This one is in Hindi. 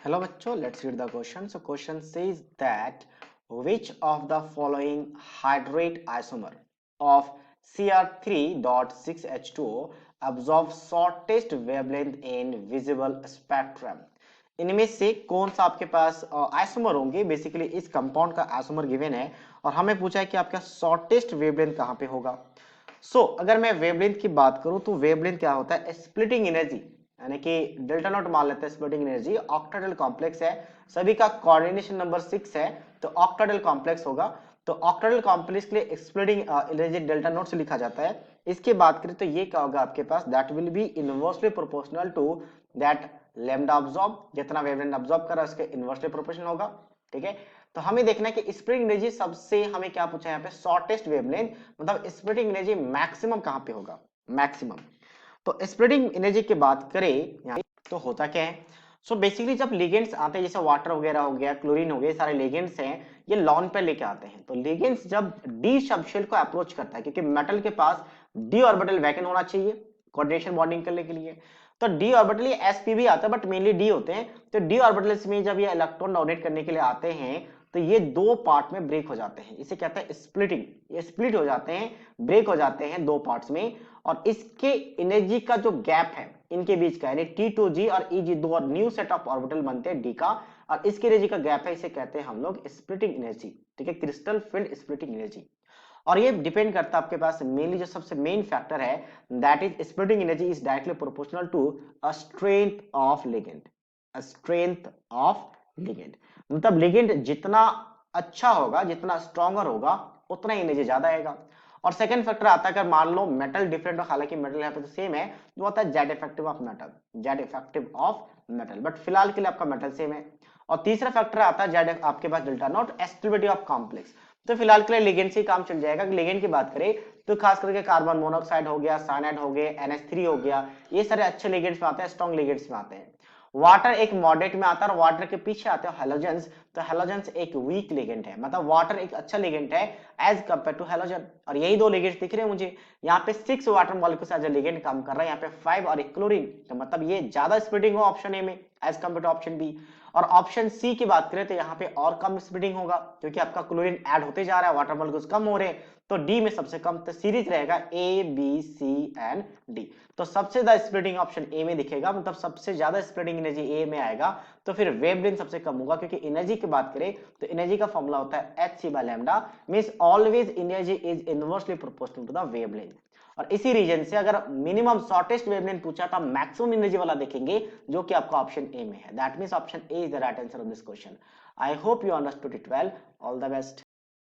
Hello बच्चों, let's read the question. So question says that which of the following hydrate isomer of Cr3.6H2O absorbs shortest wavelength in visible spectrum? इनमें से कौन सा आपके पास आइसोमर होंगे? बेसिकली इस कंपाउंड का आइसोमर गिवन है और हमें पूछा है कि आपका शॉर्टेस्ट वेवलेंथ कहां पे होगा. अगर मैं वेवलेंथ की बात करूं तो वेवलेंथ क्या होता है? स्प्लिटिंग एनर्जी, यानी कि डेल्टा नॉट मान लेते हैं स्प्लिटिंग एनर्जी. ऑक्टाडेल कॉम्प्लेक्स है, सभी का कोऑर्डिनेशन नंबर 6 है, तो ऑक्टाडेल कॉम्प्लेक्स होगा. तो ऑक्टाडेल कॉम्प्लेक्स के लिए स्प्लिटिंग एनर्जी डेल्टा नॉट से लिखा जाता है. इसकी बात करें तो ये क्या होगा आपके पास? That will be inversely proportional to that lambda absorb, जितना वेवलेंथ अब्सॉर्ब कर रहा है उसके इनवर्सली प्रोपोर्शनल होगा. ठीक है, तो हमें देखना है कि स्प्लिटिंग एनर्जी सबसे हमें क्या पूछा है यहाँ पे? शॉर्टेस्ट वेवलेंथ, मतलब स्प्लिटिंग एनर्जी मैक्सिमम कहां पे होगा? मैक्सिमम. तो स्प्लिटिंग एनर्जी की बात करें यहाँ तो होता क्या है? बेसिकली जब लिगेंड्स आते हैं, जैसे वाटर वगैरह हो गया, क्लोरीन हो गया, सारे लिगेंड्स हैं, ये लॉन पे लेके आते हैं. तो लिगेंड्स जब डी सबशेल को अप्रोच करता है, क्योंकि मेटल के पास डी ऑर्बिटल वैकेंट होना चाहिए कोऑर्डिनेशन बॉन्डिंग करने के लिए. तो डी ऑर्बिटल, ये sp भी आता है बट मेनली डी होते हैं. तो डी ऑर्बिटल्स में जब ये इलेक्ट्रॉन डोनेट करने के लिए आते हैं तो ये दो पार्ट में ब्रेक हो जाते हैं. इसे कहते हैं स्प्लिटिंग. ये स्प्लिट हो जाते हैं, ब्रेक हो जाते हैं दो पार्ट्स में. और इसके एनर्जी का जो गैप है इनके बीच का, यानी T2G और EG, दो और न्यू सेट ऑफ ऑर्बिटल बनते हैं डी का, और इसकी एनर्जी का गैप है, इसे कहते हैं हम लोग स्प्लिटिंग एनर्जी. ठीक है, क्रिस्टल फील्ड स्प्लिटिंग एनर्जी. और ये डिपेंड करता है आपके पास मेनली जो सबसे मेन फैक्टर है, that is splitting energy is directly proportional to a strength of ligand. A strength of ligand मतलब लिगेंड जितना अच्छा होगा, जितना स्ट्रॉन्गर होगा, उतना एनर्जी ज्यादा आएगा. और सेकंड फैक्टर आता है, अगर मान लो मेटल डिफरेंट हो, हालांकि मेटल यहाँ पे तो सेम है, जो होता है Z effective of metal. Z effective of metal, but फिलहाल के लिए आपका मेटल सेम है. और तीसरा फैक्टर आता है जेड आपके पास delta not stability of complex. तो फिलहाल के लिए लिगेंड से काम चल जाएगा. लिगेंड की बात करें तो खास करके कार्बन मोनोऑक्साइड हो गया, साइनाइड हो गए, NH3 हो गया, ये सारे अच्छे लिगेंड्स में आते हैं, स्ट्रॉन्ग लिगेंड्स में आते हैं. वाटर एक मॉडरेट में आता है और वाटर के पीछे आते हैं हेलोजेंस. तो हेलोजेंस एक वीक लिगेंड है, मतलब वाटर एक अच्छा लिगेंड है एज कंपेयर टू हेलोजन. और यही दो लिगेंड्स दिख रहे हैं मुझे यहाँ पे. 6 water molecules as a ligand काम कर रहा है, यहाँ पे 5 और एक क्लोरीन. तो मतलब ये ज्यादा स्प्लिटिंग हो ऑप्शन ए में as compare to option B. और ऑप्शन सी की बात करें तो यहाँ पे और कम स्प्लिटिंग होगा, क्योंकि आपका क्लोरीन ऐड होते जा रहा है, वाटर मॉलिक्यूल्स कम हो रहे हैं. तो डी में सबसे कम. तो सीरीज रहेगा A B C and D. तो सबसे ज्यादा स्प्लिटिंग ऑप्शन ए में दिखेगा, मतलब सबसे ज्यादा स्प्लिटिंग एनर्जी ए में आएगा. तो फिर वेवलेंथ सबसे कम होगा, क्योंकि एनर्जी की बात करें तो एनर्जी का फॉर्मूला होता है hc by lambda, means always energy is inversely proportional to the wavelength. और इसी रीजन से अगर मिनिमम शॉर्टेस्ट वेवलेंथ पूछा तो मैक्सिमम एनर्जी वाला देखेंगे, जो कि आपका ऑप्शन ए में है. That means option A is the right answer of this question. I hope you understood it well. All the best.